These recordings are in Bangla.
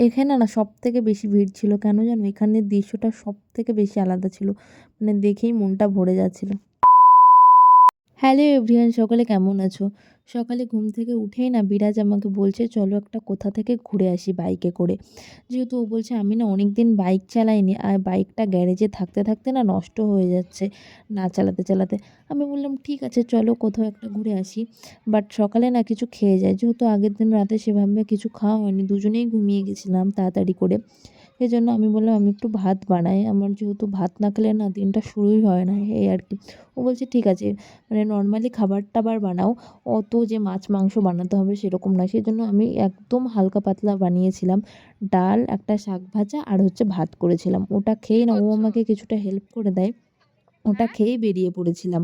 এখানে না সবথেকে বেশি ভিড় ছিল। কেন জানো? এখানের দৃশ্যটা সবথেকে বেশি আলাদা ছিল। মানে দেখেই মনটা ভরে যাচ্ছিল। হ্যালো এভরিওয়ান, সকলে কেমন আছো? সকালে ঘুম থেকে উঠেই না বিরাজ আমাকে বলছে চলো একটা কোথা থেকে ঘুরে আসি বাইকে করে। যেহেতু ও বলছে আমি না অনেক দিন বাইক চালাইনি আর বাইকটা গ্যারেজে থাকতে থাকতে না নষ্ট হয়ে যাচ্ছে না চালাতে চালাতে। আমি বললাম ঠিক আছে চলো কোথাও একটা ঘুরে আসি। বাট সকালে না কিছু খেয়ে যাই, যেহেতু আগের দিন রাতে সেভাবে কিছু খাওয়া হয়নি, দুজনেই ঘুমিয়ে গেছিলাম তাড়াতাড়ি করে। সেজন্য আমি বললাম আমি একটু ভাত বানাই, আমার যেহেতু ভাত না খেলে না দিনটা শুরুই হয় না, এই আর কি। ও বলছে ঠিক আছে, মানে নর্মালি খাবার-টাবার বানাও, অত যে মাছ মাংস বানাতে হবে সেরকম নয়। সেজন্য আমি একদম হালকা পাতলা বানিয়েছিলাম। ডাল, একটা শাক ভাজা আর হচ্ছে ভাত করেছিলাম। ওটা খেয়েই না ও আমাকে কিছুটা হেল্প করে দেয়। ওটা খেয়েই বেরিয়ে পড়েছিলাম।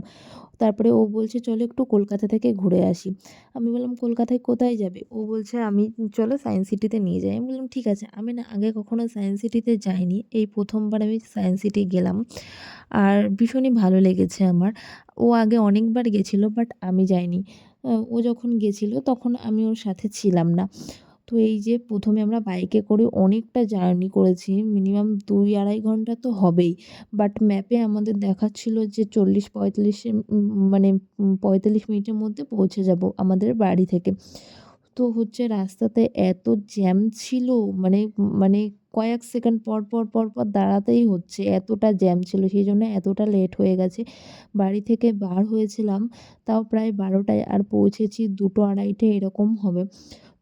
তারপরে ও বলছে চলো একটু কলকাতা থেকে ঘুরে আসি। আমি বললাম কলকাতায় কোথায় যাবে? ও বলছে আমি চলো সায়েন্স সিটিতে নিয়ে যাই। আমি বললাম ঠিক আছে। আমি না আগে কখনো সায়েন্স সিটিতে যাইনি। এই ১ম বার আমি সায়েন্স সিটি গেলাম। আর ভীষণই ভালো লেগেছে আমার। ও আগে অনেকবার গেছিল বাট আমি যাইনি। ও যখন গেছিল তখন আমি ওর সাথে ছিলাম না। তো এই যে ১ম এ আমরা বাইকে করে অনেকটা জার্নি করেছি। মিনিমাম ২-২.৫ ঘন্টা তো হবেই। বাট ম্যাপে আমাদের দেখাচ্ছিল যে ৪০-৪৫ মানে ৪৫ মিনিটের মধ্যে পৌঁছে যাবো আমাদের বাড়ি থেকে। তো হচ্ছে রাস্তাতে এত জ্যাম ছিল, মানে মানে কয়েক সেকেন্ড পর পর দাঁড়াতেই হচ্ছে। এতটা জ্যাম ছিল। সেজন্য এতটা লেট হয়ে গেছে। বাড়ি থেকে বার হয়েছিলাম তাও প্রায় ১২ টায়, আর পৌঁছেছি ২টো ২.৫টে এরকম হবে।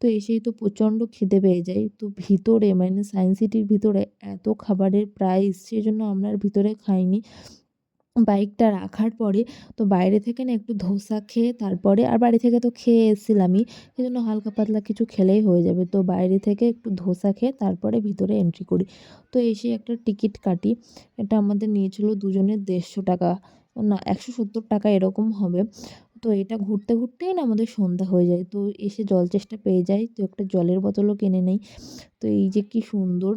তো এসেই তো প্রচণ্ড খিদে পেয়ে যায়। তো ভিতরে মানে সায়েন্স সিটির ভিতরে এত খাবারের প্রাইস, সেজন্য আমরা আর ভিতরে খাইনি। বাইকটা রাখার পরে তো বাইরে থেকে না একটু ধোসা খেয়ে তারপরে, আর বাড়ি থেকে তো খেয়ে এসেছিলামই। সেজন্য হালকা পাতলা কিছু খেলেই হয়ে যাবে। তো বাইরে থেকে একটু ধোসা খেয়ে তারপরে ভিতরে এন্ট্রি করি। তো এসে একটা টিকিট কাটি। এটা আমাদের নিয়েছিল দুজনের ৳১৫০ না ৳১৭০ এরকম হবে। তো এটা ঘুরতেই না আমাদের সন্ধ্যা হয়ে যায়। তো এসে জল তেষ্টা পেয়ে যাই। তো একটা জলের বোতলও কিনে নেই। তো এই যে কি সুন্দর,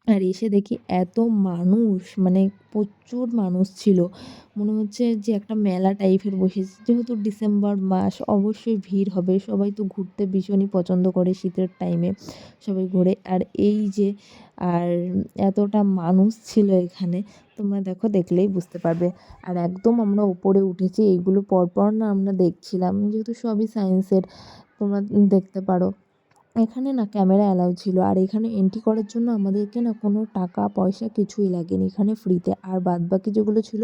আর এসে দেখি এত মানুষ, মানে প্রচুর মানুষ ছিল। মনে হচ্ছে যে একটা মেলা টাইপের বসেছে। যেহেতু ডিসেম্বর মাস অবশ্যই ভিড় হবে। সবাই তো ঘুরতে ভীষণই পছন্দ করে শীতের টাইমে। সবাই ঘোরে। আর এই যে আর এতটা মানুষ ছিল এখানে, তোমরা দেখো, দেখলেই বুঝতে পারবে। আর একদম আমরা উপরে উঠেছি, এইগুলো পরপর না আমরা দেখছিলাম। যেহেতু সবই সায়েন্সের, তোমরা দেখতে পারো। এখানে না ক্যামেরা অ্যালাউ ছিল, আর এখানে এন্ট্রি করার জন্য আমাদেরকে না কোনো টাকা পয়সা কিছুই লাগেনি, এখানে ফ্রিতে। আর বাদবাকি যেগুলো ছিল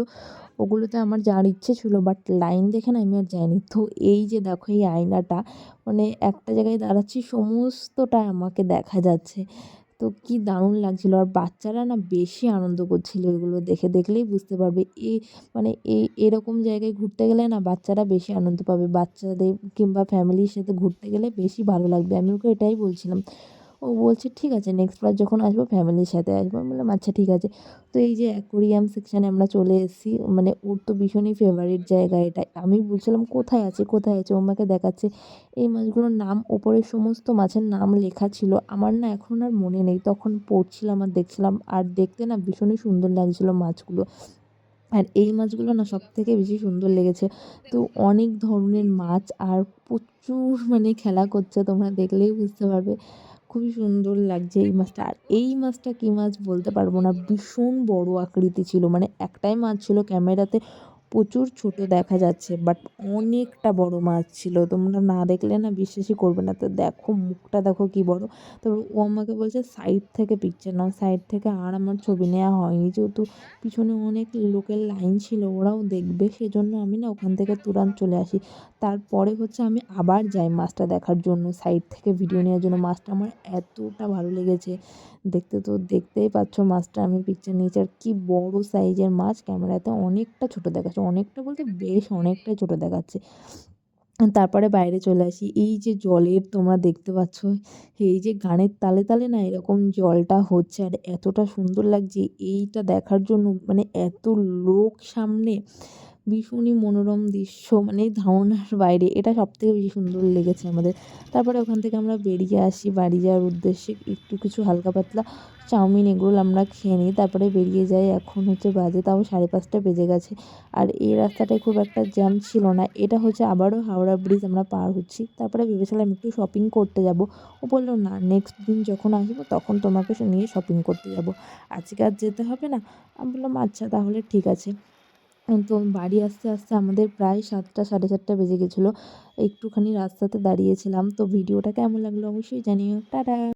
ওগুলোতে আমার যাওয়ার ইচ্ছে ছিল বাট লাইন দেখে না আমি আর যাইনি। তো এই যে দেখো এই আয়নাটা, মানে একটা জায়গায় দাঁড়াচ্ছি সমস্তটা আমাকে দেখা যাচ্ছে। তো কি দারুণ লাগছিল, আর বাচ্চারা না বেশি আনন্দ করছিল এগুলো দেখে, দেখলেই বুঝতে পারবে। মানে এরকম জায়গায় ঘুরতে গেলে না বাচ্চারা বেশি আনন্দ পাবে। বাচ্চাদের কিংবা ফ্যামিলির সাথে ঘুরতে গেলে বেশি ভালো লাগবে। আমি ওকে এটাই বলছিলাম। ও বলছে ঠিক আছে নেক্সট বার যখন আসবো ফ্যামিলির সাথে আসবো। আমি বললাম আচ্ছা ঠিক আছে। তো এই যে অ্যাকোরিয়াম সেকশানে আমরা চলে এসেছি। মানে ওর তো ভীষণই ফেভারিট জায়গা এটা। আমি বলছিলাম কোথায় আছে, কোথায় আছে? ও আমাকে দেখাচ্ছে এই মাছগুলোর নাম, ওপরে সমস্ত মাছের নাম লেখা ছিল। আমার না এখন আর মনে নেই, তখন পড়ছিলাম আর দেখছিলাম, আর দেখতে না ভীষণই সুন্দর লাগছিল মাছগুলো। আর এই মাছগুলো না সবথেকে বেশি সুন্দর লেগেছে। তো অনেক ধরনের মাছ, আর প্রচুর মানে খেলা করছে, তোমরা দেখলেই বুঝতে পারবে। খুবই সুন্দর লাগছে এই মাছটা। আর এই মাছটা কী মাছ বলতে পারবো না, ভীষণ বড় আকৃতি ছিল। মানে একটাই মাছ ছিল, ক্যামেরাতে প্রচুর ছোট দেখা যাচ্ছে বাট অনেকটা বড় মাছ ছিল। তোমরা না দেখলে না বিশ্বাসই করবে না। তো দেখো মুখটা দেখো কী বড়। তারপর ও আমাকে বলছে সাইড থেকে পিকচার নাও, সাইড থেকে আর আমার ছবি নেওয়া হয়নি, যেহেতু পিছনে অনেক লোকের লাইন ছিল, ওরাও দেখবে, সেজন্য আমি না ওখান থেকে তুরন্ত চলে আসি। তারপরে হচ্ছে আমি আবার যাই মাছটা দেখার জন্য, সাইড থেকে ভিডিও নেওয়ার জন্য। মাছটা আমার এতটা ভালো লেগেছে, দেখতে তো দেখতেই পাচ্ছ মাছটা আমি পিকচার নিয়েছি। আর কী বড় সাইজের মাছ, ক্যামেরাতে অনেকটা ছোট দেখাচ্ছে, অনেকটা বলতে বেশ অনেকটাই ছোট দেখাচ্ছে। তারপরে বাইরে চলে আসি। এই যে জলের তোমরা দেখতে পাচ্ছ, এই যে গানের তালে তালে না এরকম জলটা হচ্ছে, আর এতটা সুন্দর লাগছে এইটা দেখার জন্য, মানে এত লোক সামনে, ভীষণই মনোরম দৃশ্য, মানে ধারণার বাইরে। এটা সবথেকে বেশি সুন্দর লেগেছে আমাদের। তারপরে ওখান থেকে আমরা বেরিয়ে আসি বাড়ি যাওয়ার উদ্দেশ্যে। একটু কিছু হালকা পাতলা চাউমিন এগরোল আমরা খেয়ে নিই, তারপরে বেরিয়ে যাই। এখন হচ্ছে বাজে তাও 5:30 বেজে গেছে। আর এই রাস্তাটায় খুব একটা জ্যাম ছিল না। এটা হচ্ছে আবারও হাওড়া ব্রিজ আমরা পার হচ্ছি। তারপরে ভেবেছিলাম একটু শপিং করতে যাব। ও বলল, "না, নেক্সট দিন যখন আসবো তখন তোমাকে নিয়ে শপিং করতে যাব, আজকে আর যেতে হবে না।" আমি বললাম, "আচ্ছা তাহলে ঠিক আছে।" তো বাড়ি আসতে আসতে আমাদের প্রায় 7টা 7:30 বেজে গেছিলো। একটুখানি রাস্তাতে দাঁড়িয়েছিলাম। তো ভিডিওটা কেমন লাগলো অবশ্যই জানিও। টাটা।